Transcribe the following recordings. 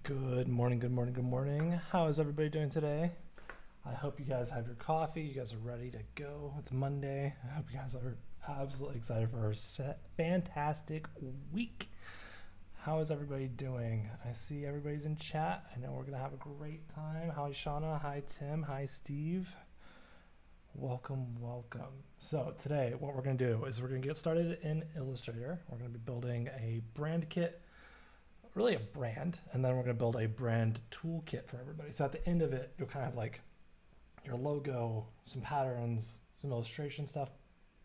Good morning, good morning, good morning. How is everybody doing today? I hope you guys have your coffee. You guys are ready to go. It's Monday. I hope you guys are absolutely excited for our fantastic week. How is everybody doing? I see everybody's in chat. I know we're going to have a great time. Hi, Shauna. Hi, Tim. Hi, Steve. Welcome, welcome. So today what we're going to do is we're going to get started in Illustrator. We're going to be building a brand kit, really a brand, and then we're going to build a brand toolkit for everybody. So at the end of it, you'll kind of like your logo, some patterns, some illustration stuff.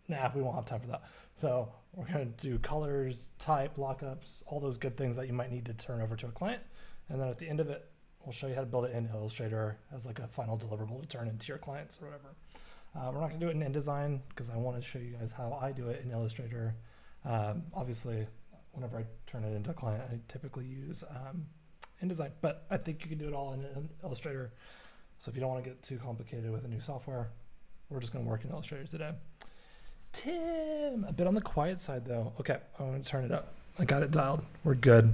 Nah, we won't have time for that. So we're going to do colors, type, lockups, all those good things that you might need to turn over to a client. And then at the end of it, we'll show you how to build it in Illustrator as like a final deliverable to turn into your clients or whatever. We're not going to do it in InDesign because I want to show you guys how I do it in Illustrator. Obviously, whenever I turn it into a client, I typically use InDesign, but I think you can do it all in Illustrator. So if you don't want to get too complicated with a new software, we're just going to work in Illustrator today. Tim, a bit on the quiet side though. Okay, I'm going to turn it up. I got it dialed. We're good.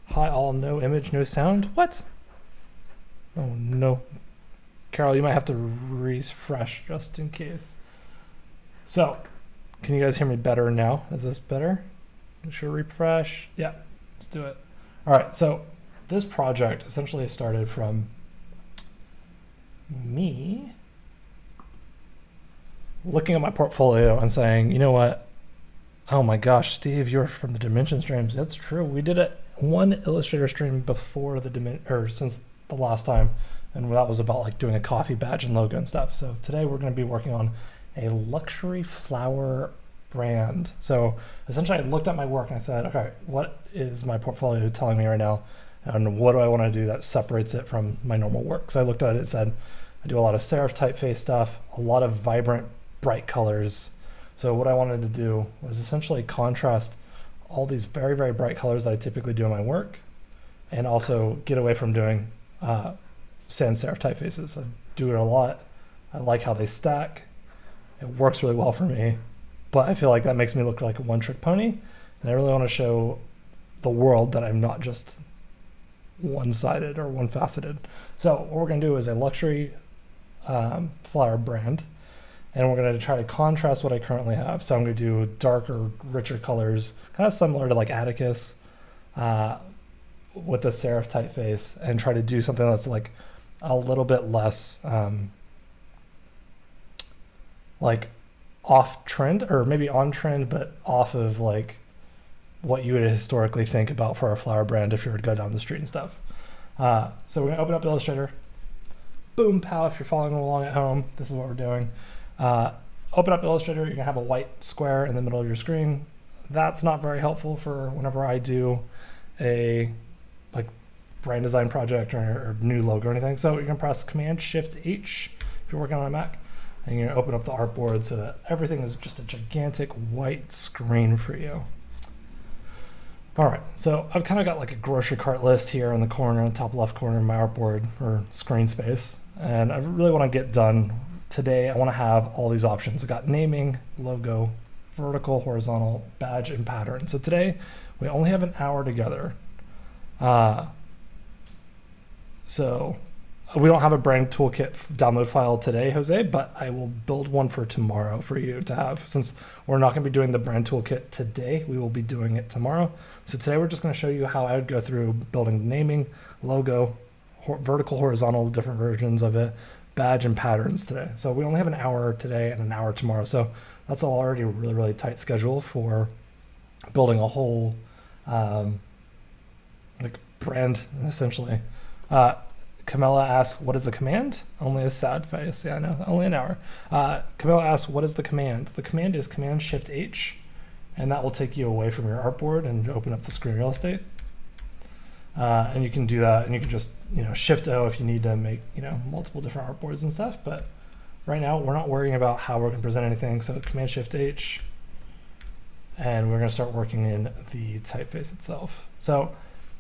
Hi all, no image, no sound. What? Oh no. Carol, you might have to refresh just in case. So, can you guys hear me better now? Is this better? Make sure refresh. Yeah, let's do it. All right, so this project essentially started from me looking at my portfolio and saying, you know what? Oh my gosh, Steve, you're from the Dimension streams. That's true. We did one Illustrator stream before since the last time, and that was about like doing a coffee badge and logo and stuff. So today we're going to be working on a luxury flower brand. So essentially I looked at my work and I said, okay, what is my portfolio telling me right now? And what do I want to do that separates it from my normal work? So I looked at it and said, I do a lot of serif typeface stuff, a lot of vibrant, bright colors. So what I wanted to do was essentially contrast all these very, very bright colors that I typically do in my work and also get away from doing sans serif typefaces. I do it a lot. I like how they stack. It works really well for me. But I feel like that makes me look like a one-trick pony, and I really want to show the world that I'm not just one-sided or one-faceted. So what we're going to do is a luxury flower brand, and we're going to try to contrast what I currently have. So I'm going to do darker, richer colors, kind of similar to like Atticus with the serif typeface, and try to do something that's like a little bit less like off trend, or maybe on trend, but off of like what you would historically think about for a flower brand if you were to go down the street and stuff. So we're gonna open up Illustrator. Boom, pow, if you're following along at home, this is what we're doing. Open up Illustrator, you're gonna have a white square in the middle of your screen. That's not very helpful for whenever I do a like brand design project or new logo or anything. So you're gonna press Command-Shift-H if you're working on a Mac. And you're gonna open up the artboard so that everything is just a gigantic white screen for you. All right, so I've kind of got like a grocery cart list here in the corner, on the top left corner of my artboard or screen space. And I really wanna get done today. I wanna have all these options. I got naming, logo, vertical, horizontal, badge, and pattern. So today we only have an hour together. So we don't have a brand toolkit download file today, Jose, but I will build one for tomorrow for you to have. Since we're not going to be doing the brand toolkit today, we will be doing it tomorrow. So today we're just going to show you how I would go through building naming, logo, vertical, horizontal, different versions of it, badge, and patterns today. So we only have an hour today and an hour tomorrow. So that's already a really, really tight schedule for building a whole like brand, essentially. Camilla asks, what is the command? Only a sad face. Yeah, I know, only an hour. Camilla asks, what is the command? The command is Command-Shift-H, and that will take you away from your artboard and open up the screen real estate. And you can do that, and you can just, Shift-O if you need to make, multiple different artboards and stuff. But right now, we're not worrying about how we're going to present anything. So Command-Shift-H, and we're going to start working in the typeface itself. So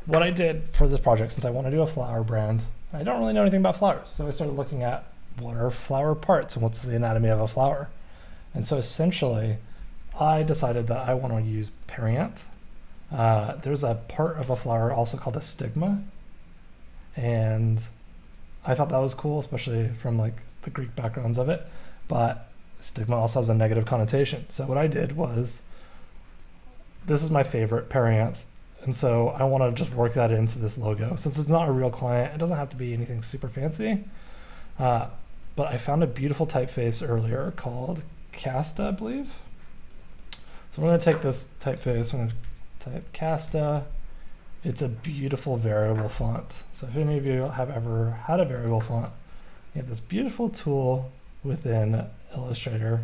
what I did for this project, since I want to do a flower brand, I don't really know anything about flowers. So I started looking at what are flower parts and what's the anatomy of a flower. And so essentially, I decided that I want to use perianth. There's a part of a flower also called a stigma. And I thought that was cool, especially from like the Greek backgrounds of it. But stigma also has a negative connotation. So what I did was, this is my favorite, perianth. And so I want to just work that into this logo. Since it's not a real client, it doesn't have to be anything super fancy. But I found a beautiful typeface earlier called Casta, I believe. So I'm going to take this typeface, I'm going to type Casta. It's a beautiful variable font. So if any of you have ever had a variable font, you have this beautiful tool within Illustrator.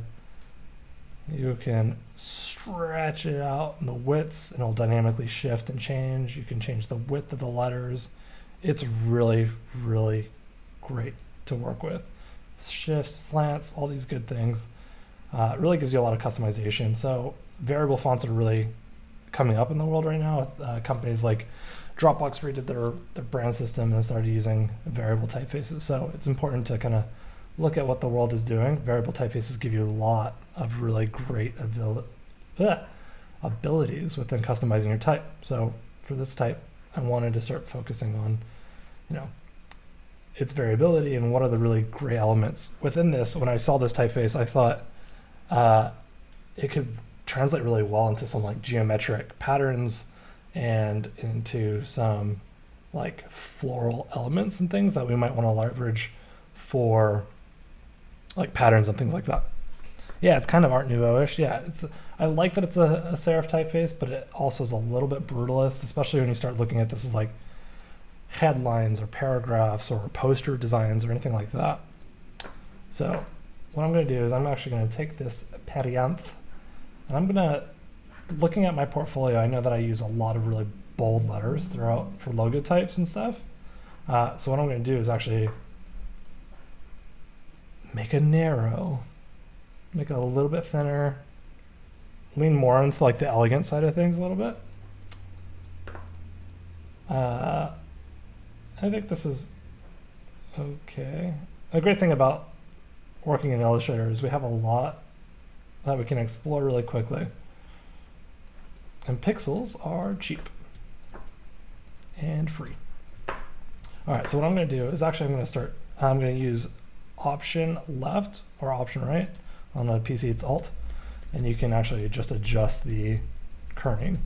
You can stretch it out in the widths, and it'll dynamically shift and change. You can change the width of the letters. It's really, really great to work with. Shifts, slants, all these good things. It really gives you a lot of customization. So variable fonts are really coming up in the world right now. Companies like Dropbox redid their brand system and started using variable typefaces. So it's important to kind of look at what the world is doing. Variable typefaces give you a lot of really great abilities within customizing your type. So for this type, I wanted to start focusing on, its variability and what are the really great elements within this. When I saw this typeface, I thought it could translate really well into some like geometric patterns and into some like floral elements and things that we might want to leverage for like patterns and things like that. Yeah, it's kind of Art Nouveau-ish. Yeah, I like that it's a serif typeface, but it also is a little bit brutalist, especially when you start looking at this as like headlines or paragraphs or poster designs or anything like that. So what I'm going to do is I'm actually going to take this perianth, and I'm going to, looking at my portfolio, I know that I use a lot of really bold letters throughout for logo types and stuff. So what I'm going to do is actually make a narrow, make it a little bit thinner, lean more into like the elegant side of things a little bit. I think this is okay. A great thing about working in Illustrator is we have a lot that we can explore really quickly. And pixels are cheap and free. All right, so what I'm going to do is actually I'm going to use Option left or Option right. On a PC, it's Alt. And you can actually just adjust the kerning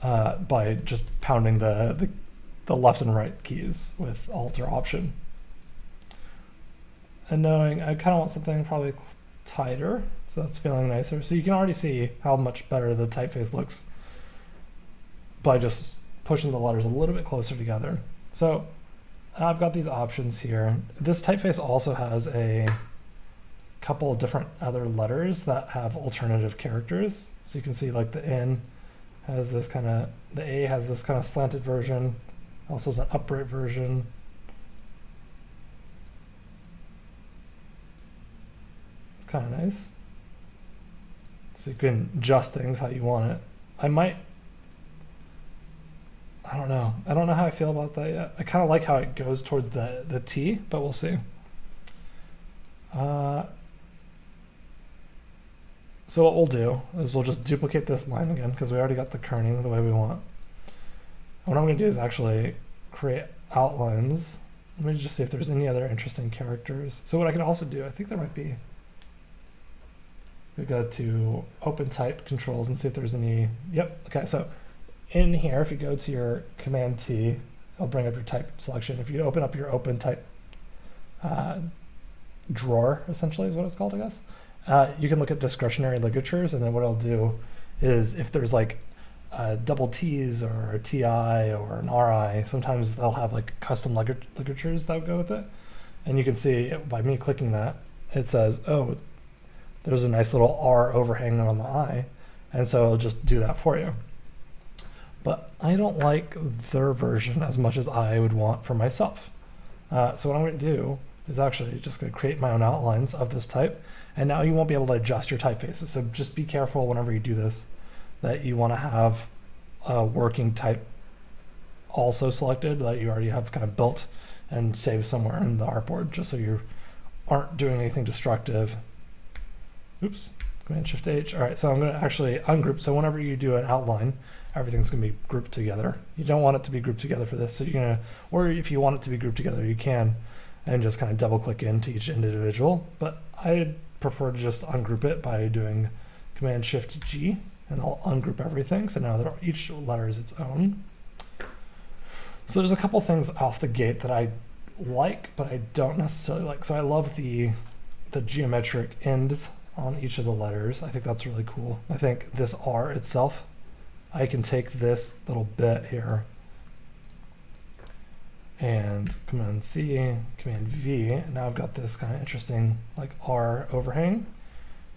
by just pounding the left and right keys with Alt or Option. And knowing I kind of want something probably tighter, so that's feeling nicer. So you can already see how much better the typeface looks by just pushing the letters a little bit closer together. So I've got these options here. This typeface also has a couple of different other letters that have alternative characters. So you can see like the N has this kind of, the A has this kind of slanted version, also has an upright version. It's kind of nice. So you can adjust things how you want it. I don't know. I don't know how I feel about that yet. I kind of like how it goes towards the T, but we'll see. So what we'll do is we'll just duplicate this line again because we already got the kerning the way we want. And what I'm going to do is actually create outlines. Let me just see if there's any other interesting characters. So what I can also do, I think there might be, we go to open type controls and see if there's any, yep, okay, so in here, if you go to your Command T, it'll bring up your type selection. If you open up your open type drawer, essentially is what it's called, I guess. You can look at discretionary ligatures, and then what I'll do is if there's like double T's or a TI or an RI. Sometimes they'll have like custom ligatures that go with it. And you can see by me clicking that, it says, oh, there's a nice little R overhang on the I. And so it'll just do that for you. But I don't like their version as much as I would want for myself. So what I'm going to do is actually just going to create my own outlines of this type. And now you won't be able to adjust your typefaces. So just be careful whenever you do this, that you want to have a working type also selected that you already have kind of built and saved somewhere in the artboard, just so you aren't doing anything destructive. Oops, Command-Shift-H. All right, so I'm going to actually ungroup. So whenever you do an outline, everything's going to be grouped together. You don't want it to be grouped together for this. So you're going to, or if you want it to be grouped together, you can, and just kind of double click into each individual. But I prefer to just ungroup it by doing Command-Shift-G, and I'll ungroup everything. So now each letter is its own. So there's a couple things off the gate that I like, but I don't necessarily like. So I love the geometric ends on each of the letters. I think that's really cool. I think this R itself, I can take this little bit here and Command C, Command V, and now I've got this kind of interesting like R overhang.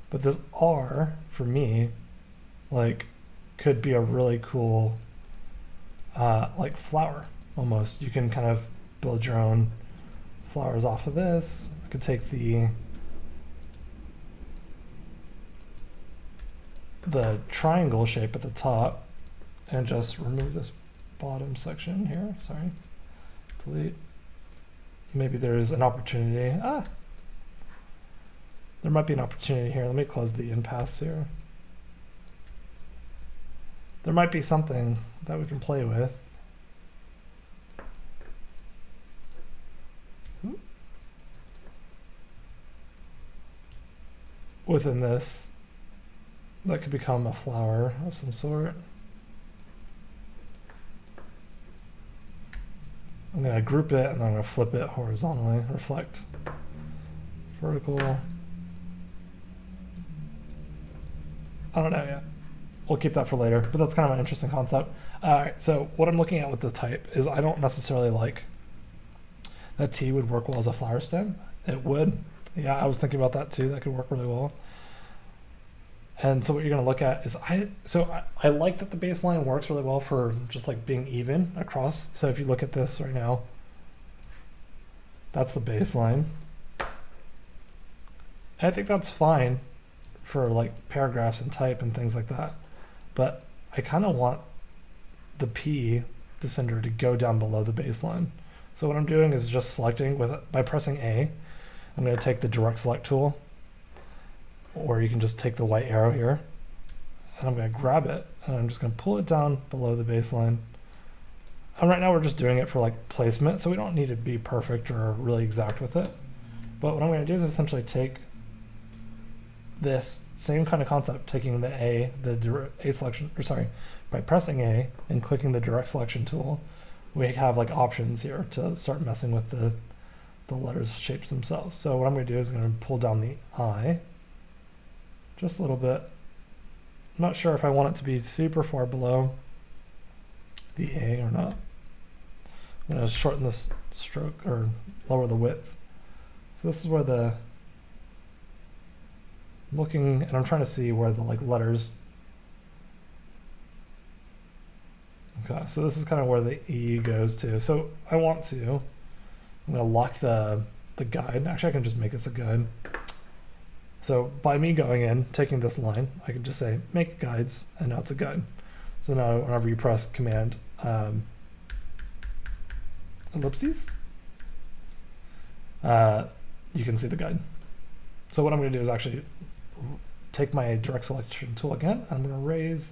But this R for me, like, could be a really cool like flower almost. You can kind of build your own flowers off of this. I could take the triangle shape at the top and just remove this bottom section here. Sorry, delete. Maybe there's an opportunity. There might be an opportunity here. Let me close the in paths here. There might be something that we can play with. Within this, that could become a flower of some sort. I'm going to group it and then I'm going to flip it horizontally, reflect, vertical. I don't know yet. We'll keep that for later, but that's kind of an interesting concept. All right, so what I'm looking at with the type is I don't necessarily like that T would work well as a flower stem. It would. Yeah, I was thinking about that too. That could work really well. And so what you're going to look at is I like that the baseline works really well for just like being even across. So if you look at this right now, that's the baseline. And I think that's fine for like paragraphs and type and things like that. But I kind of want the P descender to go down below the baseline. So what I'm doing is just selecting by pressing A. I'm going to take the direct select tool, or you can just take the white arrow here, and I'm going to grab it, and I'm just going to pull it down below the baseline. And right now we're just doing it for like placement, so we don't need to be perfect or really exact with it. But what I'm going to do is essentially take this same kind of concept, taking the A selection, or sorry, by pressing A and clicking the direct selection tool, we have like options here to start messing with the letters shapes themselves. So what I'm going to do is I'm going to pull down the I just a little bit. I'm not sure if I want it to be super far below the A or not. I'm going to shorten this stroke or lower the width. So this is where I'm looking, and I'm trying to see where the like letters. Okay, so this is kind of where the E goes to. So I'm going to lock the guide. Actually, I can just make this a guide. So by me going in, taking this line, I can just say make guides, and now it's a guide. So now whenever you press Command ellipses, you can see the guide. So what I'm going to do is actually take my direct selection tool again. I'm going to raise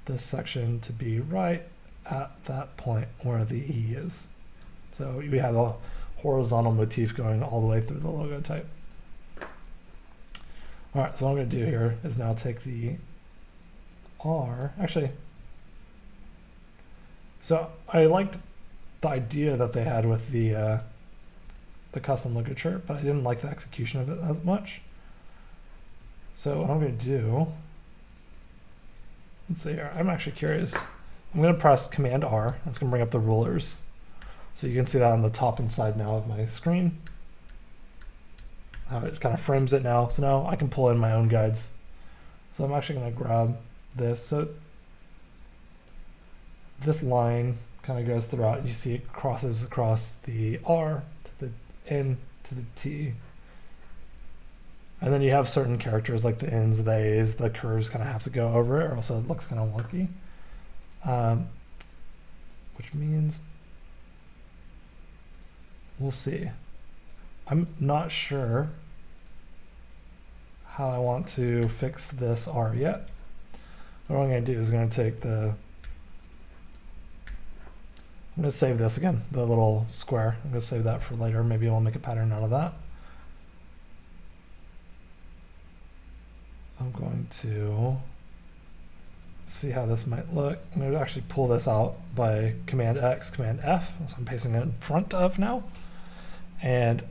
this section to be right at that point where the E is. So we have a horizontal motif going all the way through the logo type. All right, so what I'm going to do here is now take the R. Actually, so I liked the idea that they had with the custom ligature, but I didn't like the execution of it as much. So what I'm going to do Let's see here. I'm actually curious. I'm going to press Command R. That's going to bring up the rulers. So you can see that on the top and side now of my screen. How it kind of frames it now. So now I can pull in my own guides. So I'm actually going to grab this. So this line kind of goes throughout. You see it crosses across the R to the N to the T. And then you have certain characters like the N's, the A's, the curves kind of have to go over it or else it looks kind of wonky. Which means we'll see. I'm not sure how I want to fix this R yet. What I'm going to do is going to take I'm going to save this again, the little square. I'm going to save that for later. Maybe I'll make a pattern out of that. I'm going to see how this might look. I'm going to actually pull this out by Command X, Command F. So I'm pasting it in front of now. And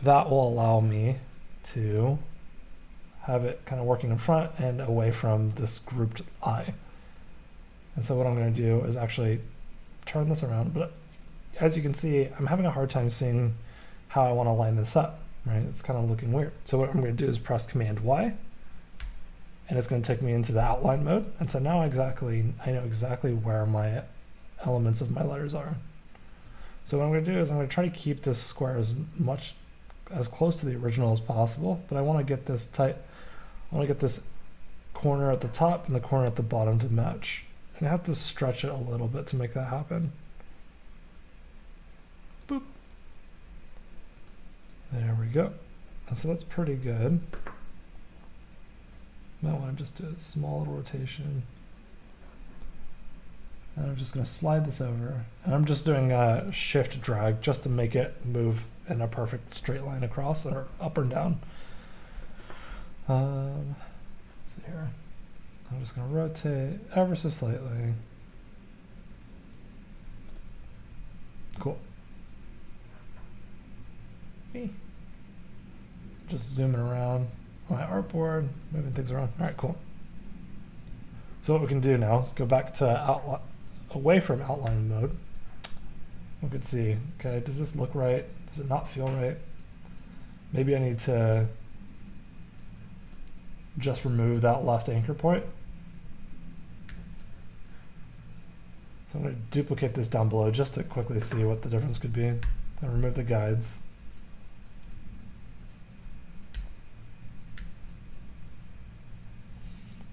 that will allow me to have it kind of working in front and away from this grouped eye. And so what I'm going to do is actually turn this around. But as you can see, I'm having a hard time seeing how I want to line this up, right? It's kind of looking weird. So what I'm going to do is press Command Y. And it's going to take me into the outline mode. And so now I know exactly where my elements of my letters are. So what I'm going to do is I'm going to try to keep this square as close to the original as possible, but I want to get this tight. I want to get this corner at the top and the corner at the bottom to match. And I have to stretch it a little bit to make that happen. Boop. There we go. And so that's pretty good. I want to just do a small little rotation. And I'm just going to slide this over. And I'm just doing a shift drag just to make it move in a perfect straight line across or up or down. Let's see here. I'm just going to rotate ever so slightly. Cool. Just zooming around my artboard, moving things around. All right, cool. So what we can do now is go back to away from outline mode. We can see, okay, does this look right? Does it not feel right? Maybe I need to just remove that left anchor point. So I'm going to duplicate this down below just to quickly see what the difference could be. And remove the guides.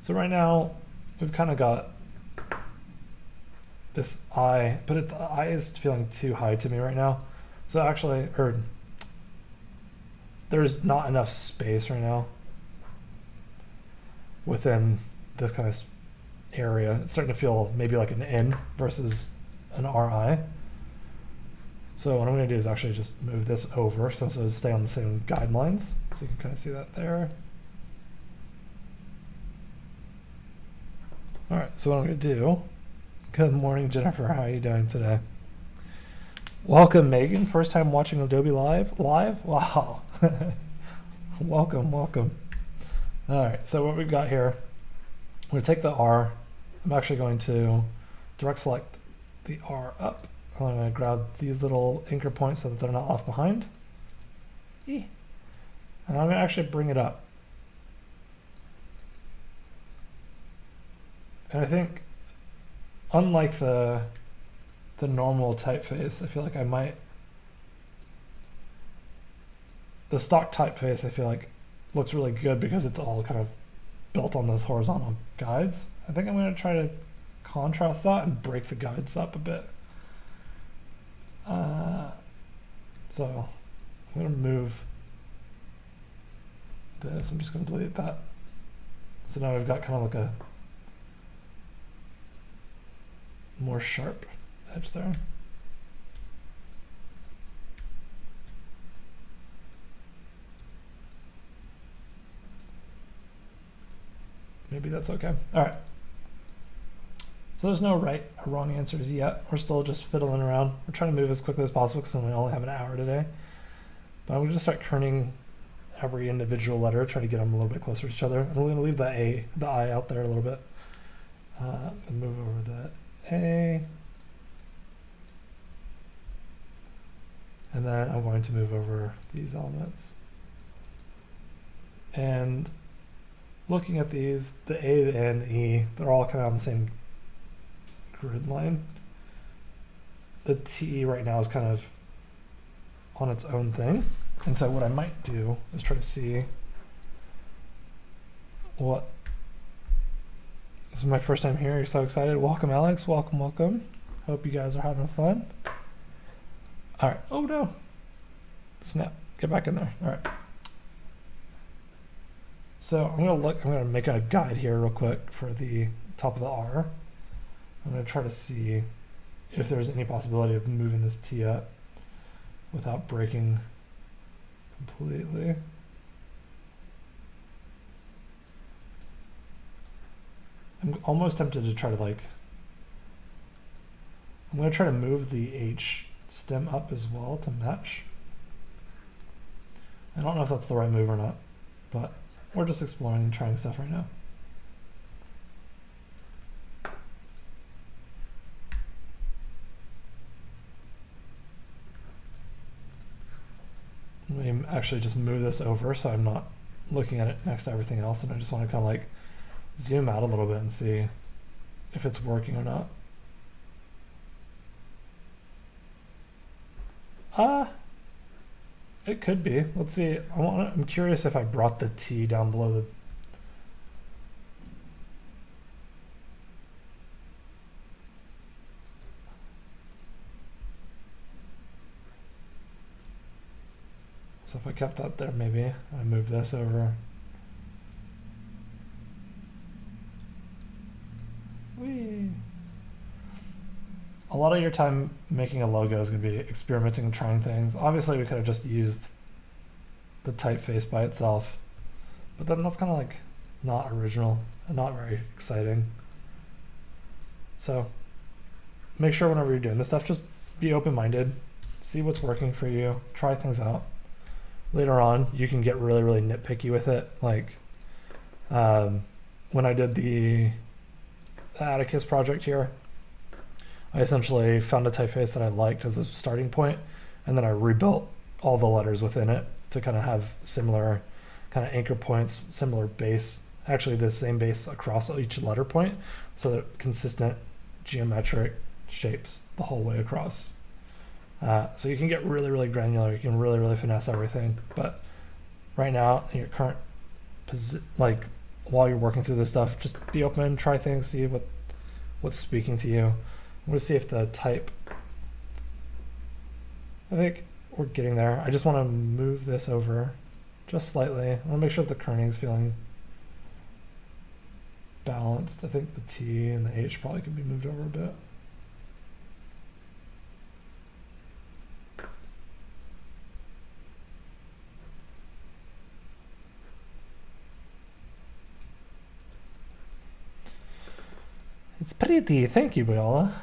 So right now, we've kind of got this eye, but the eye is feeling too high to me right now. So actually, there's not enough space right now within this kind of area. It's starting to feel maybe like an N versus an RI. So what I'm going to do is actually just move this over so it'll stay on the same guidelines. So you can kind of see that there. All right, so what I'm going to do, good morning, Jennifer. How are you doing today? Welcome, Megan. First time watching Adobe Live? Wow. Welcome. All right, so what we've got here, I'm going to take the R. I'm actually going to direct select the R up. I'm going to grab these little anchor points so that they're not off behind. And I'm going to actually bring it up. And I think, unlike the normal typeface, I feel like the stock typeface I feel like looks really good because it's all kind of built on those horizontal guides. I think I'm going to try to contrast that and break the guides up a bit. So I'm going to move this. I'm just going to delete that. So now we've got kind of like a more sharp edge there. Maybe that's okay. All right. So there's no right or wrong answers yet. We're still just fiddling around. We're trying to move as quickly as possible because we only have an hour today. But I'm going to just start kerning every individual letter, try to get them a little bit closer to each other. I'm going to leave the I out there a little bit. Move over the A. And then I'm going to move over these elements. And looking at these, the A, the N, the E, they're all kind of on the same grid line. The T right now is kind of on its own thing. And so what I might do is try to see what, this is my first time here. You're so excited. Welcome, Alex. Welcome, welcome. Hope you guys are having fun. All right. Oh no. Snap. Get back in there. All right. So I'm gonna make a guide here real quick for the top of the R. I'm gonna try to see if there's any possibility of moving this T up without breaking completely. I'm almost tempted to try to I'm gonna try to move the H stem up as well to match. I don't know if that's the right move or not, but we're just exploring and trying stuff right now. Let me actually just move this over so I'm not looking at it next to everything else, and I just want to kind of like zoom out a little bit and see if it's working or not. It could be. Let's see. I'm curious if I brought the T down below the. So if I kept that there, maybe I move this over. Whee. A lot of your time making a logo is going to be experimenting and trying things. Obviously, we could have just used the typeface by itself, but then that's kind of like not original and not very exciting. So make sure whenever you're doing this stuff, just be open-minded, see what's working for you, try things out. Later on, you can get really, really nitpicky with it. Like when I did the Atticus project here, I essentially found a typeface that I liked as a starting point, and then I rebuilt all the letters within it to kind of have similar kind of anchor points, similar base, actually the same base across each letter point, so that consistent geometric shapes the whole way across. So you can get really, really granular. You can really, really finesse everything. But right now, in your current position, like while you're working through this stuff, just be open, try things, see what's speaking to you. I'm going to see if the type, I think we're getting there. I just want to move this over just slightly. I want to make sure that the kerning is feeling balanced. I think the T and the H probably could be moved over a bit. It's pretty. Thank you, Viola.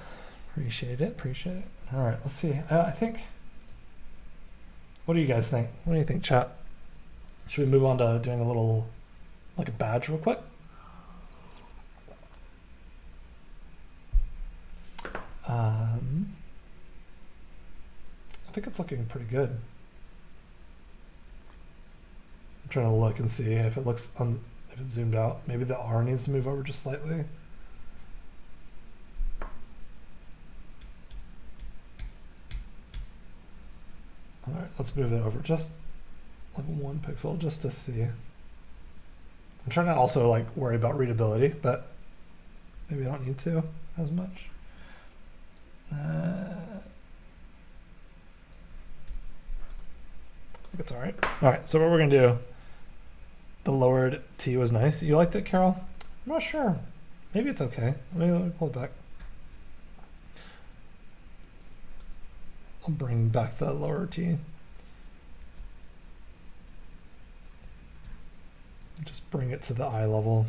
Appreciate it. Appreciate it. All right, let's see. I think. What do you guys think? What do you think, chat? Should we move on to doing a little, like a badge, real quick? I think it's looking pretty good. I'm trying to look and see if it looks if it's zoomed out. Maybe the R needs to move over just slightly. All right, let's move it over just like 1 pixel just to see. I'm trying to also like worry about readability, but maybe I don't need to as much. I think it's all right. All right, so what we're gonna do, the lowered T was nice. You liked it, Carol? I'm not sure. Maybe it's okay. Let me pull it back. I'll bring back the lower T. Just bring it to the eye level.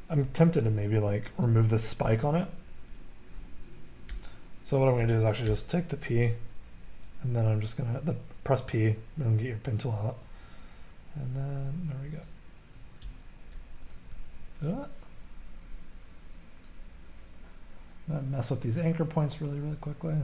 I'm tempted to maybe like remove this spike on it. So what I'm gonna do is actually just take the P And then I'm just gonna press P and get your pen tool out. And then there we go. Mess with these anchor points really quickly.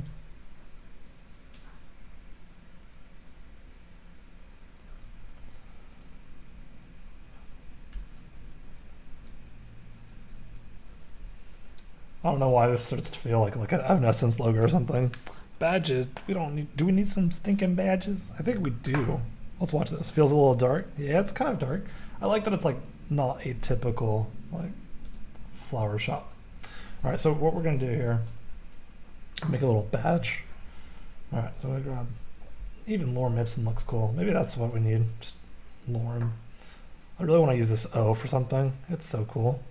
I don't know why this starts to feel like an Evanescence logo or something. Badges, we don't need, do we need some stinking badges? I think we do. Let's watch this. Feels a little dark. Yeah, it's kind of dark. I like that it's like not a typical like flower shop. All right, so what we're gonna do here, make a little badge. All right, so I'm gonna grab, even Lorem Ipsum looks cool. Maybe that's what we need, just Lorem. I really wanna use this O for something. It's so cool.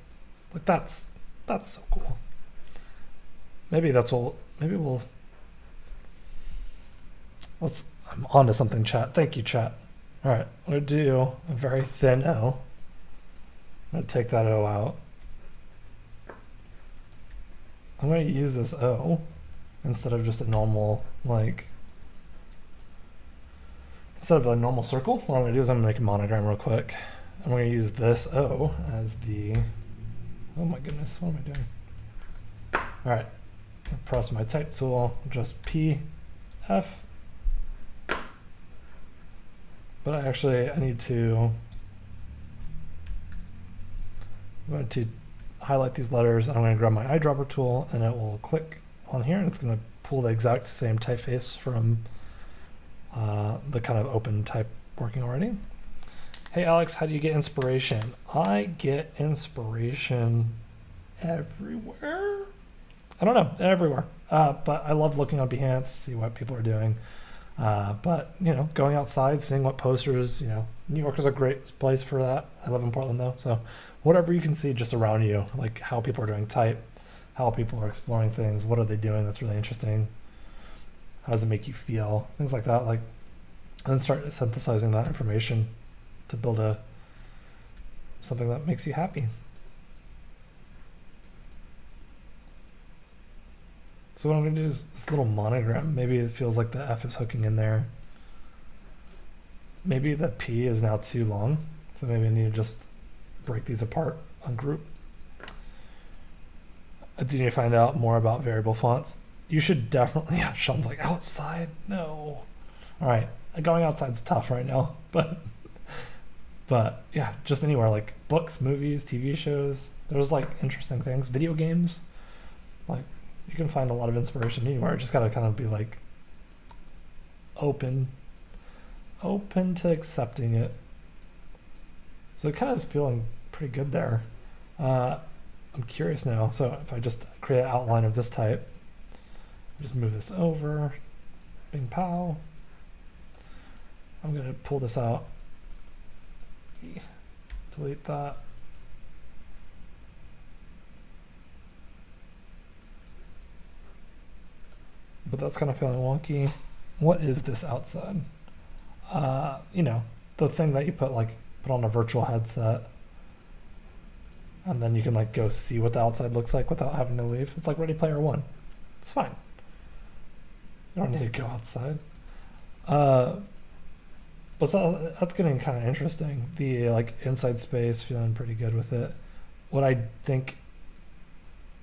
Like that's so cool. Maybe that's what, maybe we'll, I'm onto something, chat. Thank you, chat. All right, I'm gonna do a very thin O. I'm gonna take that O out. I'm gonna use this O instead of just a normal, like, instead of a normal circle. What I'm gonna do is I'm gonna make a monogram real quick. I'm gonna use this O as the, oh my goodness, what am I doing? All right, press my type tool, just P, F. But I need to, I'm going to highlight these letters. I'm going to grab my eyedropper tool and it will click on here and it's going to pull the exact same typeface from the kind of open type working already. Hey Alex, how do you get inspiration? I get inspiration everywhere. I don't know, everywhere. But I love looking on Behance, see what people are doing. But, you know, going outside, seeing what posters, you know, New York is a great place for that. I live in Portland though. So whatever you can see just around you, like how people are doing type, how people are exploring things, what are they doing that's really interesting? How does it make you feel? Things like that, like, and then start synthesizing that information to build something that makes you happy. So what I'm gonna do is this little monogram, maybe it feels like the F is hooking in there. Maybe the P is now too long. So maybe I need to just break these apart on group. I do need to find out more about variable fonts. You should definitely, yeah, Sean's like, outside, no. All right, going outside's tough right now, but yeah, just anywhere, like books, movies, TV shows. There's like interesting things, video games. Like you can find a lot of inspiration anywhere. Just gotta kind of be like open to accepting it. So it kind of is feeling pretty good there. I'm curious now. So if I just create an outline of this type, just move this over, bing pow. I'm gonna pull this out, delete that. But that's kind of feeling wonky. What is this outside? You know, the thing that you put on a virtual headset and then you can like go see what the outside looks like without having to leave. It's like Ready Player One. It's fine. You don't need to go outside. But that's getting kind of interesting. The like inside space, feeling pretty good with it. What I think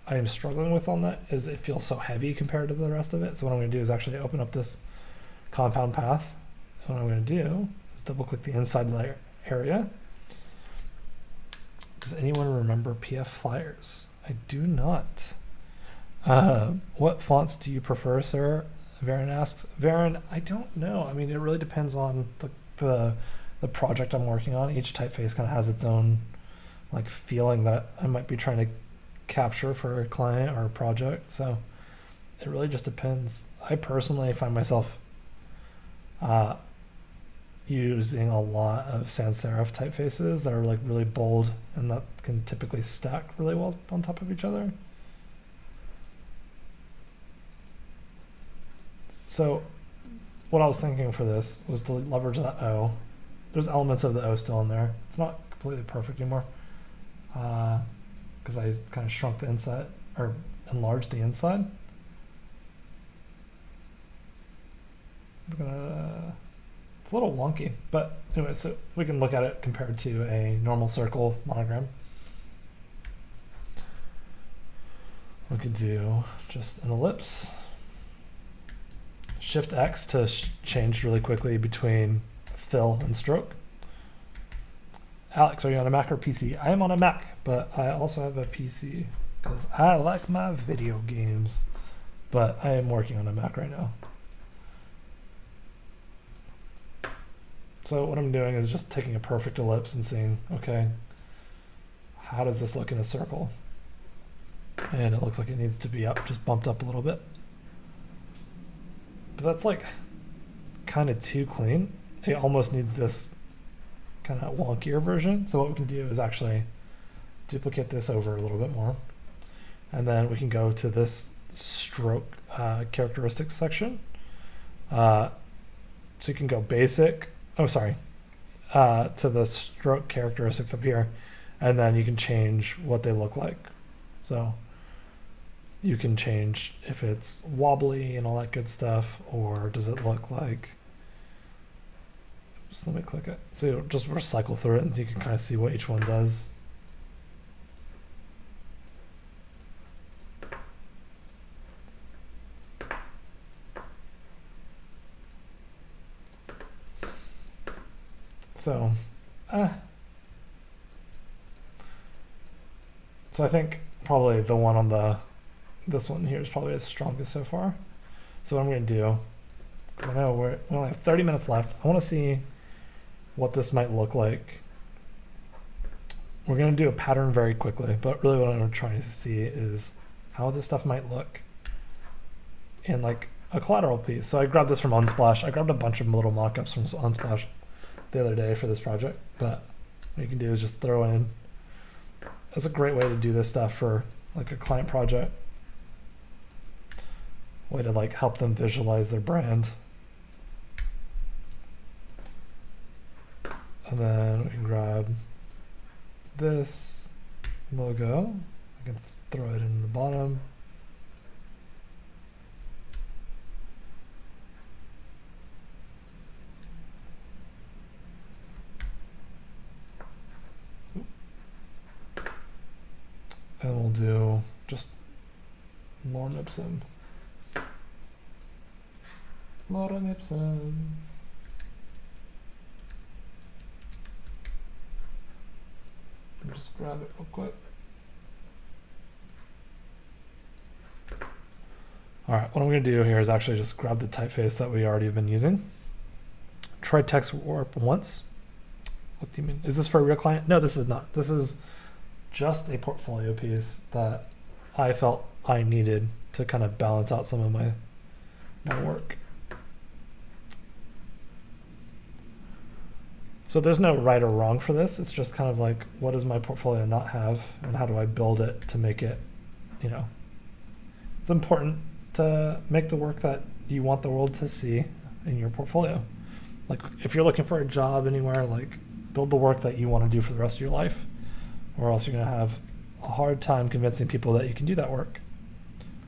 I am struggling with on that is it feels so heavy compared to the rest of it. So what I'm going to do is actually open up this compound path. And what I'm going to do is double click the inside layer area. Does anyone remember PF Flyers? I do not. What fonts do you prefer, sir? Varen asks. Varen, I don't know. I mean, it really depends on the project I'm working on. Each typeface kind of has its own like feeling that I might be trying to capture for a client or a project. So it really just depends. I personally find myself using a lot of sans serif typefaces that are like really bold and that can typically stack really well on top of each other. So what I was thinking for this was to leverage that O. There's elements of the O still in there. It's not completely perfect anymore because I kind of shrunk the inside or enlarged the inside. It's a little wonky, but anyway, so we can look at it compared to a normal circle monogram. We could do just an ellipse. Shift X to change really quickly between fill and stroke. Alex, are you on a Mac or PC? I am on a Mac, but I also have a PC because I like my video games. But I am working on a Mac right now. So what I'm doing is just taking a perfect ellipse and seeing, okay, how does this look in a circle? And it looks like it needs to be up, just bumped up a little bit. But that's like kind of too clean. It almost needs this kind of wonkier version. So what we can do is actually duplicate this over a little bit more. And then we can go to this stroke characteristics section. So you can go basic, to the stroke characteristics up here. And then you can change what they look like. So you can change if it's wobbly and all that good stuff, or does it look like, just let me click it. So just recycle through it and you can kind of see what each one does. So I think probably the one on this one here is probably the strongest so far. So what I'm going to do, because I know we only have 30 minutes left, I want to see what this might look like. We're going to do a pattern very quickly, but really what I'm trying to see is how this stuff might look in like a collateral piece. So I grabbed this from Unsplash. I grabbed a bunch of little mock-ups from Unsplash the other day for this project, but what you can do is just throw in, it's a great way to do this stuff for like a client project. Way to like help them visualize their brand. And then we can grab this logo. I can throw it in the bottom. And we'll do just Lorem Ipsum. Lorem Ipsum. Just grab it real quick. All right, what I'm going to do here is actually just grab the typeface that we already have been using. Try text warp once. What do you mean? Is this for a real client? No, this is not. This is just a portfolio piece that I felt I needed to kind of balance out some of my work. So there's no right or wrong for this. It's just kind of like, what does my portfolio not have, and how do I build it to make it, you know, it's important to make the work that you want the world to see in your portfolio. Like if you're looking for a job anywhere, like build the work that you want to do for the rest of your life, or else you're going to have a hard time convincing people that you can do that work.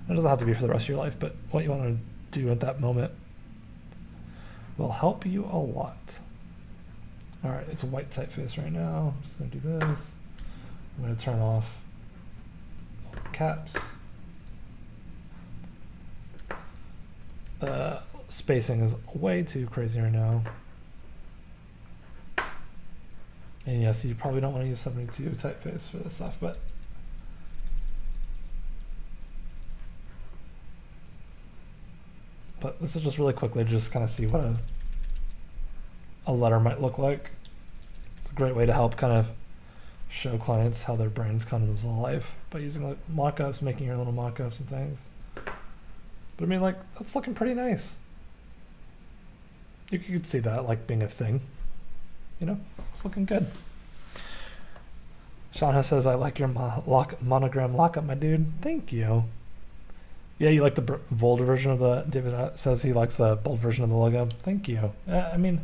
It doesn't have to be for the rest of your life, but what you want to do at that moment will help you a lot. All right, it's a white typeface right now. I'm just going to do this. I'm going to turn off all the caps. The spacing is way too crazy right now. And yes, you probably don't want to use 72 typeface for this stuff, but this is just really quickly to just kind of see what a letter might look like. It's a great way to help kind of show clients how their brand comes alive by using like mock-ups, making your little mock-ups and things. But I mean, like, that's looking pretty nice. You could see that like being a thing. You know, it's looking good. Shauna says, I like your monogram lockup, my dude. Thank you. Yeah, you like the bold version of the, David says he likes the bold version of the logo. Thank you. I mean,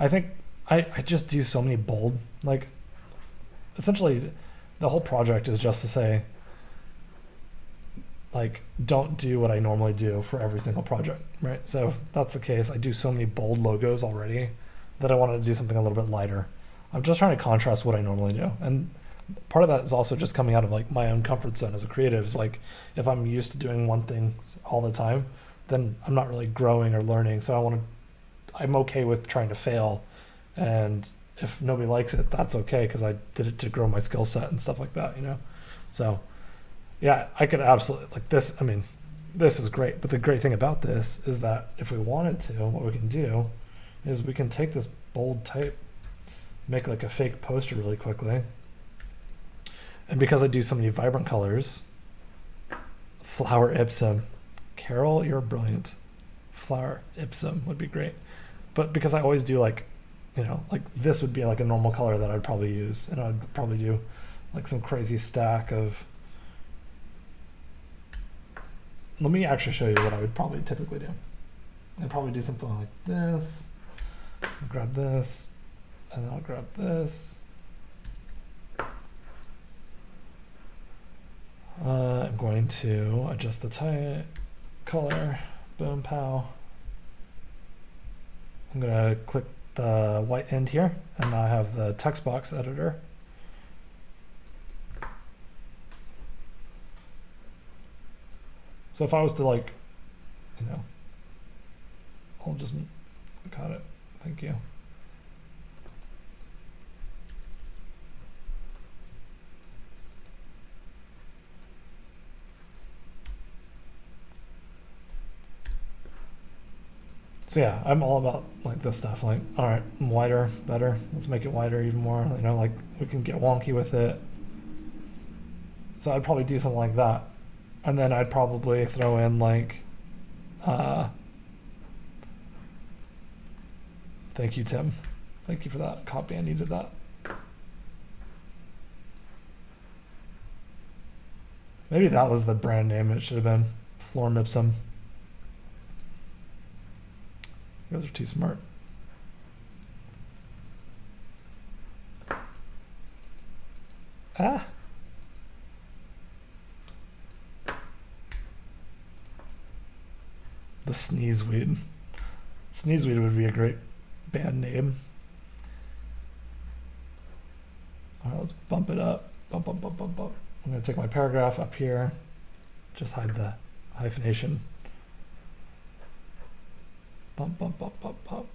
I think I just do so many bold, like, essentially the whole project is just to say, like don't do what I normally do for every single project, right? So if that's the case, I do so many bold logos already that I wanted to do something a little bit lighter. I'm just trying to contrast what I normally do. And part of that is also just coming out of like my own comfort zone as a creative. It's like if I'm used to doing one thing all the time, then I'm not really growing or learning. So I'm okay with trying to fail. And if nobody likes it, that's okay, because I did it to grow my skill set and stuff like that, you know? So yeah, I could absolutely, like this, I mean, this is great. But the great thing about this is that if we wanted to, what we can do is we can take this bold type, make like a fake poster really quickly. And because I do so many vibrant colors, flower ipsum. Carol, you're brilliant. Flower ipsum would be great. But because I always do like, you know, like this would be like a normal color that I'd probably use. And I'd probably do like some crazy stack of, let me actually show you what I would probably typically do. I'd probably do something like this. I'll grab this, and then I'll grab this. I'm going to adjust the type, color, boom, pow. I'm going to click the white end here, and now I have the text box editor. So if I was to like, you know, I'll just, got it, thank you. So yeah, I'm all about like this stuff. Like, all right, wider, better. Let's make it wider even more. You know, like we can get wonky with it. So I'd probably do something like that, and then I'd probably throw in like, thank you, Tim. Thank you for that copy. I needed that. Maybe that was the brand name. It should have been Florm Ipsum. You guys are too smart. Ah. The Sneezeweed. Sneezeweed would be a great band name. All right, let's bump it up. Bump, bump, bump, bump, bump. I'm going to take my paragraph up here. Just hide the hyphenation. Bump, bump, bump, bump, bump.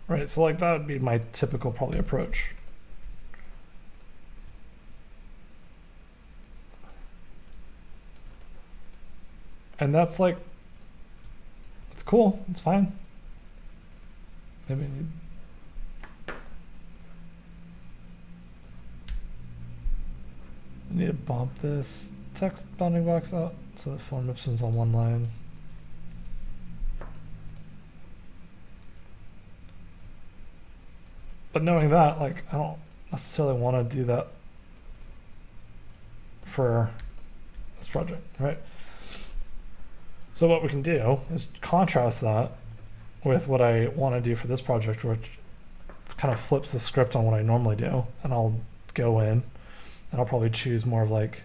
Right, so like that would be my typical probably approach. And that's like, it's cool, it's fine. Maybe I need to bump this text bounding box out so the form ipsum's on one line. But knowing that, like, I don't necessarily want to do that for this project, right? So what we can do is contrast that with what I want to do for this project, which kind of flips the script on what I normally do. And I'll go in and I'll probably choose more of like,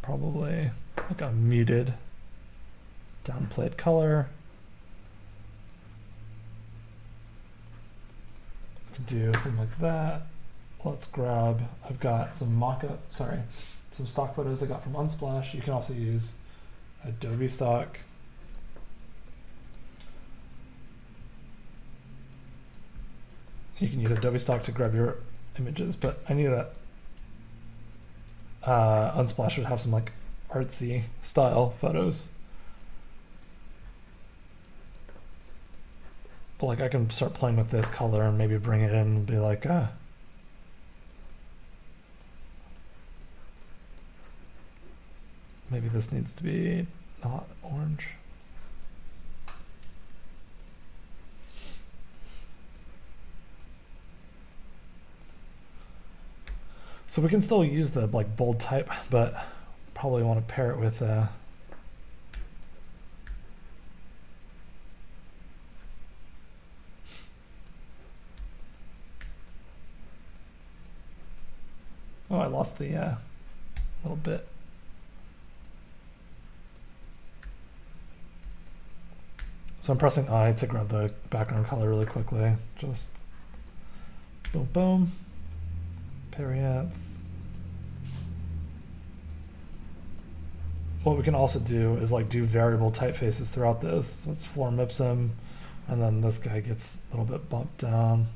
probably like a muted downplayed color. We can do something like that. Let's grab, I've got some some stock photos I got from Unsplash. You can also use Adobe stock. You can use Adobe stock to grab your images, but I knew that Unsplash would have some like artsy style photos. But like I can start playing with this color and maybe bring it in and be like, maybe this needs to be not orange. So we can still use the like bold type, but probably want to pair it with Oh, I lost the little bit. So I'm pressing I to grab the background color really quickly. Just boom, boom. Perianth. What we can also do is like do variable typefaces throughout this. So it's Form Ipsum, and then this guy gets a little bit bumped down.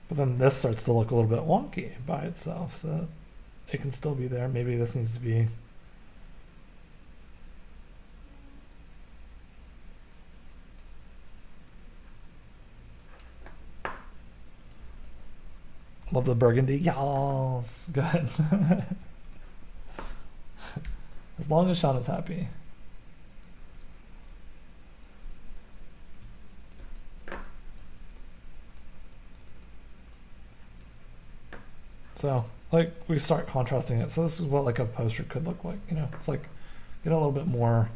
But then this starts to look a little bit wonky by itself, so it can still be there. Maybe this needs to be love the burgundy. Yes, good. As long as Sean is happy. So like we start contrasting it. So this is what like a poster could look like, you know, it's like get a little bit more,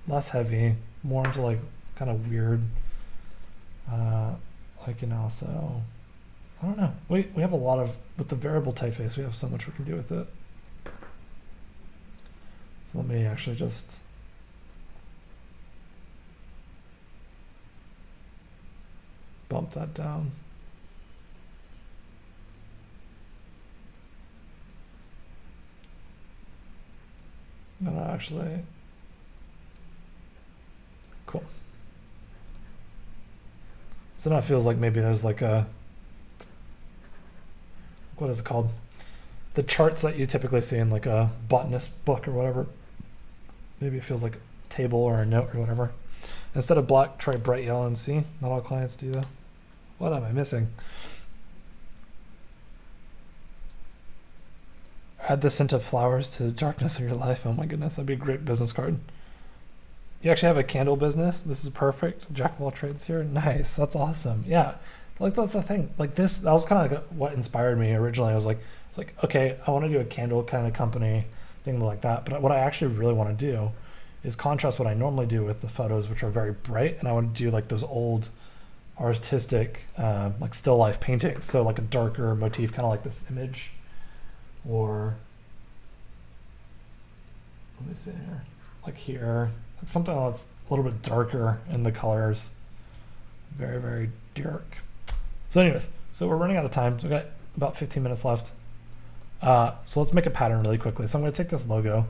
less heavy, more into like kind of weird, like, you know, so I don't know. We have a lot of, with the variable typeface, we have so much we can do with it. So let me actually just bump that down. No, actually, cool. So now it feels like maybe there's like a, what is it called? The charts that you typically see in like a botanist book or whatever. Maybe it feels like a table or a note or whatever. Instead of black, try bright yellow and see. Not all clients do though. What am I missing? Add the scent of flowers to the darkness of your life. Oh my goodness, that'd be a great business card. You actually have a candle business. This is perfect. Jack of all trades here. Nice. That's awesome. Yeah. Like that's the thing. Like this, that was kind of like what inspired me originally. I was like, okay, I want to do a candle kind of company thing like that. But what I actually really want to do is contrast what I normally do with the photos, which are very bright. And I want to do like those old artistic, like still life paintings. So like a darker motif, kind of like this image. Or let me see here, like here, like something that's a little bit darker in the colors, very, very dark. So anyways, so we're running out of time. So we got about 15 minutes left. So let's make a pattern really quickly. So I'm going to take this logo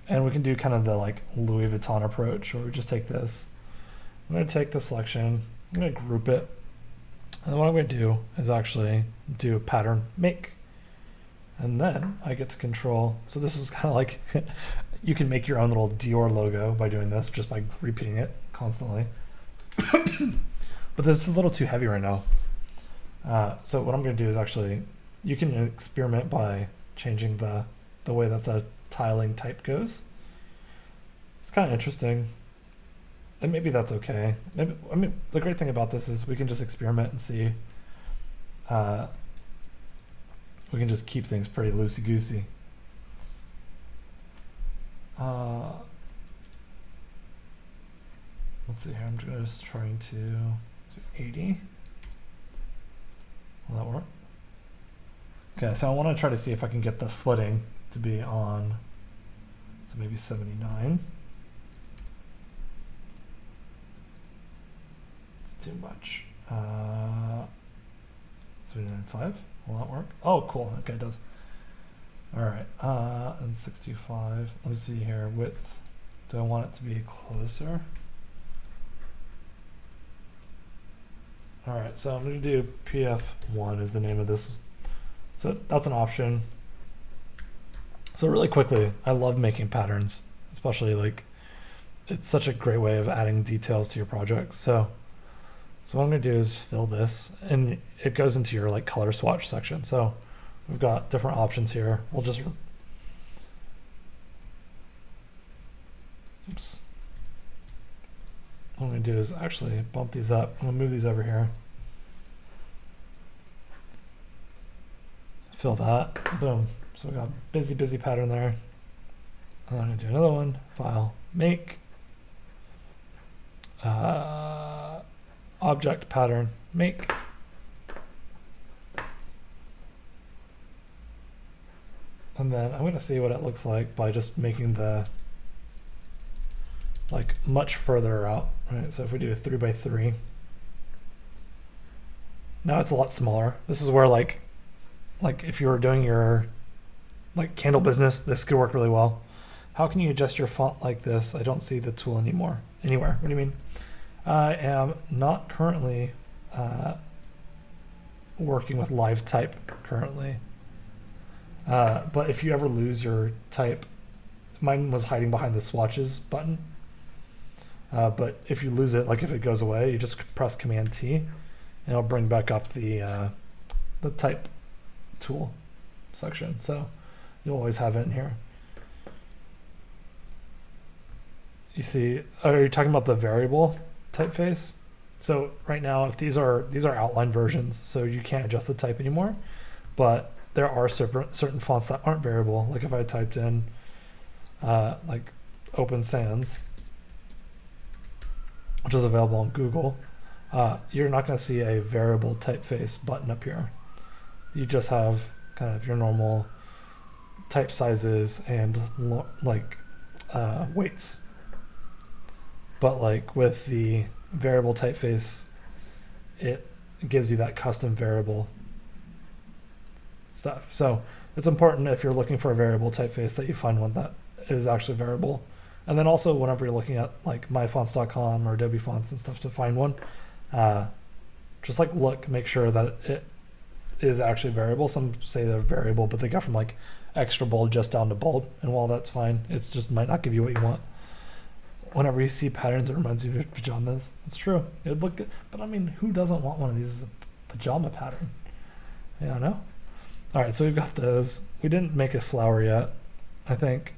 and we can do kind of the like Louis Vuitton approach, where we just take this. I'm going to take the selection, I'm going to group it. And then what I'm going to do is actually do a pattern make. And then I get to control, so this is kind of like, you can make your own little Dior logo by doing this, just by repeating it constantly. But this is a little too heavy right now. So what I'm gonna do is actually, you can experiment by changing the way that the tiling type goes. It's kind of interesting. And maybe that's okay. Maybe, I mean, the great thing about this is we can just experiment and see. We can just keep things pretty loosey-goosey. Let's see here, I'm just trying to do 80. Will that work? Okay, so I want to try to see if I can get the footing to be on, so maybe 79. It's too much. 79.5. Will that work? Oh, cool. Okay, it does. All right. And 65. Let me see here. Width. Do I want it to be closer? All right. So I'm going to do PF1 is the name of this. So that's an option. So really quickly, I love making patterns, especially like it's such a great way of adding details to your project. So what I'm going to do is fill this, and it goes into your like color swatch section. So we've got different options here. We'll just, oops. What I'm going to do is actually bump these up. I'm going to move these over here. Fill that, boom. So we got busy pattern there. And then I'm going to do another one, file, make, object pattern, make. And then I'm gonna see what it looks like by just making the like much further out, right? So if we do a 3x3, now it's a lot smaller. This is where like if you were doing your like candle business, this could work really well. How can you adjust your font like this? I don't see the tool anywhere. What do you mean? I am not currently working with live type currently. But if you ever lose your type, mine was hiding behind the swatches button. But if you lose it, like if it goes away, you just press Command T and it'll bring back up the type tool section. So you'll always have it in here. You see, are you talking about the variable typeface? So right now, if these are outline versions, so you can't adjust the type anymore, but there are certain fonts that aren't variable. Like if I typed in like Open Sans, which is available on Google, you're not going to see a variable typeface button up here. You just have kind of your normal type sizes and like weights. But like with the variable typeface, it gives you that custom variable stuff. So it's important if you're looking for a variable typeface that you find one that is actually variable. And then also whenever you're looking at like myfonts.com or Adobe Fonts and stuff to find one, just like make sure that it is actually variable. Some say they're variable, but they got from like extra bold just down to bold. And while that's fine, it's just might not give you what you want. Whenever you see patterns, it reminds you of your pajamas. It's true. It would look good. But I mean, who doesn't want one of these as a pajama pattern? Yeah, I know. All right, so we've got those. We didn't make a flower yet. I think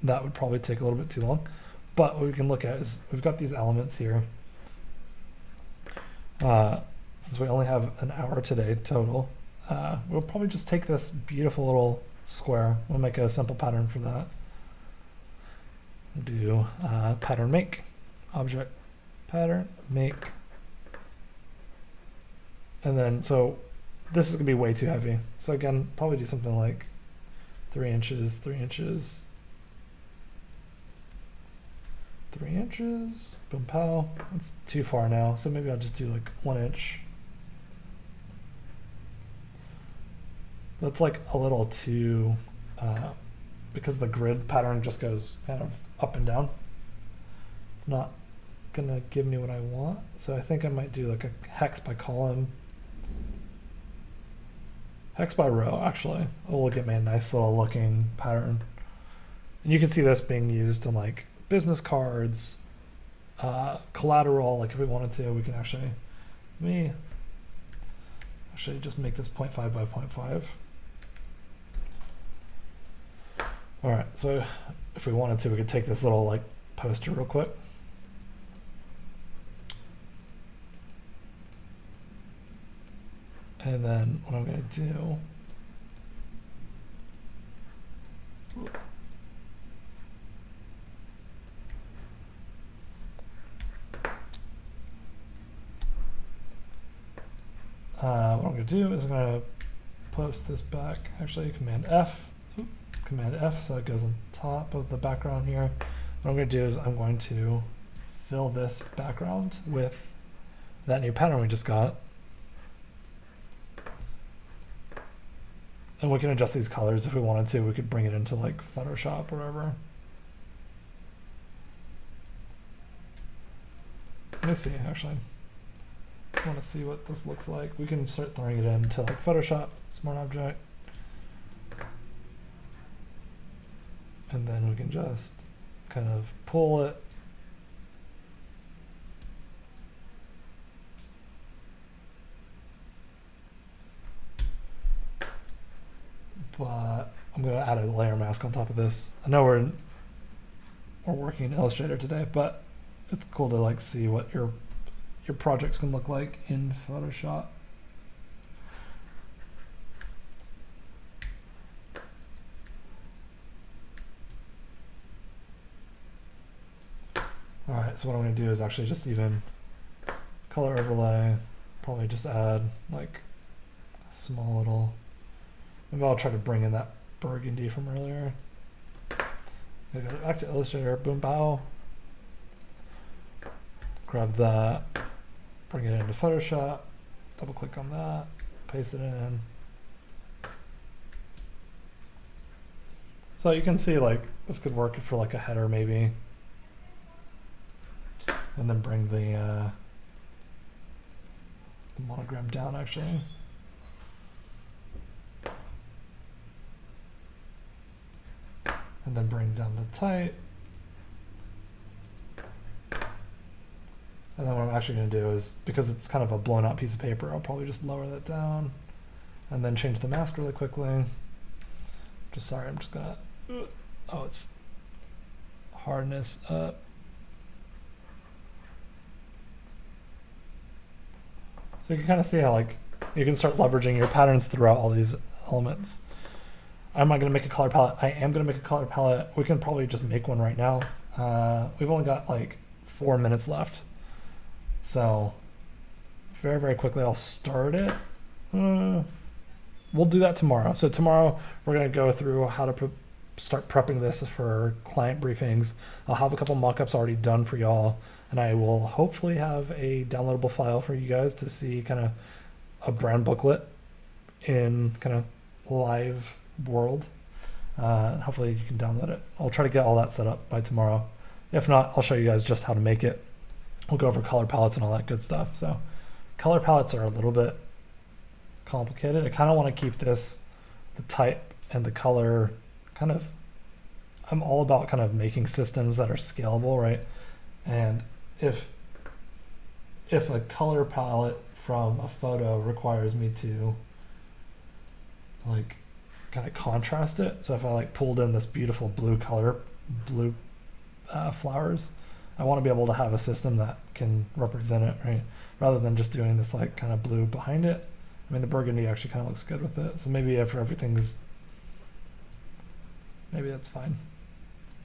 that would probably take a little bit too long. But what we can look at is we've got these elements here. Since we only have an hour today total, we'll probably just take this beautiful little square. We'll make a simple pattern for that. Do pattern make, object pattern make, and then so this is gonna be way too heavy. So again, probably do something like 3 inches, 3 inches, 3 inches, boom pow. That's too far now, so maybe I'll just do like 1 inch. That's like a little too, because the grid pattern just goes kind of up and down. It's not gonna give me what I want. So I think I might do like a hex by column. Hex by row, actually. It will get me a nice little looking pattern. And you can see this being used in like business cards, collateral. Like if we wanted to, we can actually, let me actually just make this 0.5 by 0.5. All right, so if we wanted to, we could take this little like poster real quick. And then what I'm gonna do, what I'm gonna do is I'm gonna post this back, actually Command F, so it goes on top of the background here. What I'm going to do is I'm going to fill this background with that new pattern we just got. And we can adjust these colors if we wanted to. We could bring it into like Photoshop or whatever. Let me see, actually. I want to see what this looks like. We can start throwing it into like Photoshop, Smart Object. And then we can just kind of pull it. But I'm going to add a layer mask on top of this. I know we're working in Illustrator today, but it's cool to like see what your projects can look like in Photoshop. All right, so what I'm going to do is actually just even color overlay, probably just add like a small little Maybe I'll try to bring in that burgundy from earlier. Go back to Illustrator, boom, bow. Grab that, bring it into Photoshop, double click on that, paste it in. So you can see like this could work for like a header maybe. And then bring the monogram down actually. And then bring down the type. And then what I'm actually going to do is, because it's kind of a blown out piece of paper, I'll probably just lower that down and then change the mask really quickly. Just sorry, I'm just going to, oh, it's hardness up. So you can kind of see how like you can start leveraging your patterns throughout all these elements. I'm not going to make a color palette. I am going to make a color palette. We can probably just make one right now. We've only got like 4 minutes left. So very, very quickly, I'll start it. We'll do that tomorrow. So tomorrow we're going to go through how to start prepping this for client briefings. I'll have a couple mock-ups already done for y'all, and I will hopefully have a downloadable file for you guys to see kind of a brand booklet in kind of live world. Hopefully you can download it. I'll try to get all that set up by tomorrow. If not, I'll show you guys just how to make it. We'll go over color palettes and all that good stuff. So color palettes are a little bit complicated. I kind of want to keep this, the type and the color kind of, I'm all about kind of making systems that are scalable, right? And if a color palette from a photo requires me to like kind of contrast it. So if I like pulled in this beautiful blue color, blue flowers, I want to be able to have a system that can represent it, right? Rather than just doing this like kind of blue behind it. I mean, the burgundy actually kind of looks good with it. So maybe if everything's, maybe that's fine.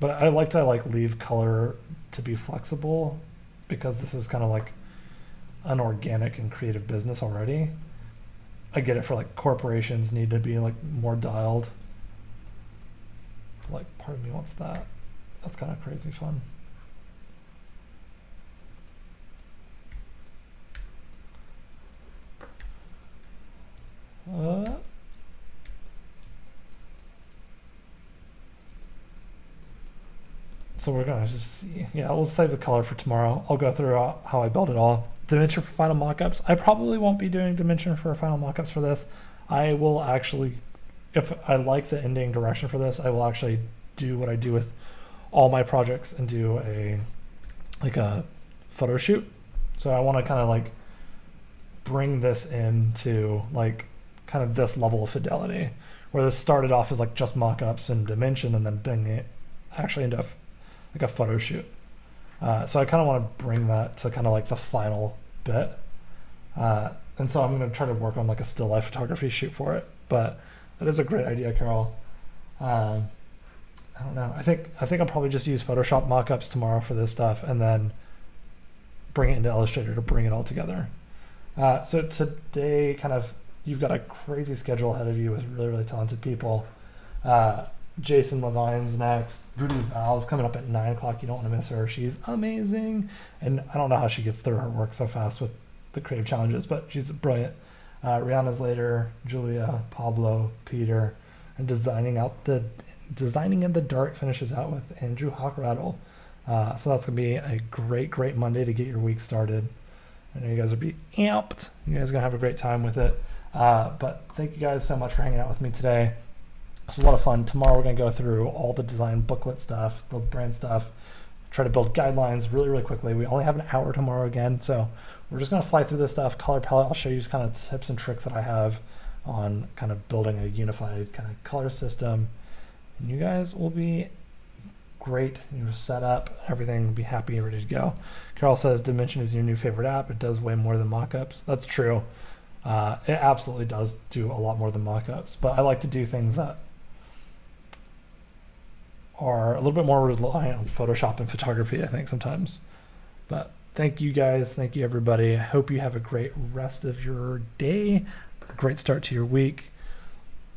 But I like to like leave color to be flexible because this is kind of like an organic and creative business already. I get it for like corporations need to be like more dialed. Like part of me wants that. That's kind of crazy fun. So we're gonna just see. Yeah, we'll save the color for tomorrow. I'll go through how I build it all. Dimension for final mockups. I probably won't be doing dimension for final mockups for this. I will actually, if I like the ending direction for this, I will actually do what I do with all my projects and do a photo shoot. So I want to kind of like bring this into like kind of this level of fidelity, where this started off as like just mockups and dimension, and then bring it actually into like a photo shoot. So I kind of want to bring that to kind of like the final bit. And so I'm going to try to work on like a still life photography shoot for it. But that is a great idea, Carol. I don't know. I think I'll probably just use Photoshop mockups tomorrow for this stuff, and then bring it into Illustrator to bring it all together. So today, kind of, you've got a crazy schedule ahead of you with really, really talented people. Jason Levine's next. Voodoo Val's coming up at 9 o'clock. You don't want to miss her. She's amazing. And I don't know how she gets through her work so fast with the creative challenges, but she's brilliant. Rihanna's later. Julia, Pablo, Peter. And Designing in the Dark finishes out with Andrew Hockrattle. So that's going to be a great, great Monday to get your week started. I know you guys will be amped. You guys are going to have a great time with it. But thank you guys so much for hanging out with me today. This is a lot of fun. Tomorrow we're going to go through all the design booklet stuff, the brand stuff, try to build guidelines really, really quickly. We only have an hour tomorrow again, so we're just going to fly through this stuff. Color palette, I'll show you kind of tips and tricks that I have on kind of building a unified kind of color system. And you guys will be great. You're set up, everything will be happy and ready to go. Carol says Dimension is your new favorite app. It does way more than mockups. That's true. It absolutely does do a lot more than mockups, but I like to do things that are a little bit more reliant on Photoshop and photography, I think, sometimes. But thank you guys. Thank you, everybody. I hope you have a great rest of your day, a great start to your week.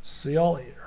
See y'all later.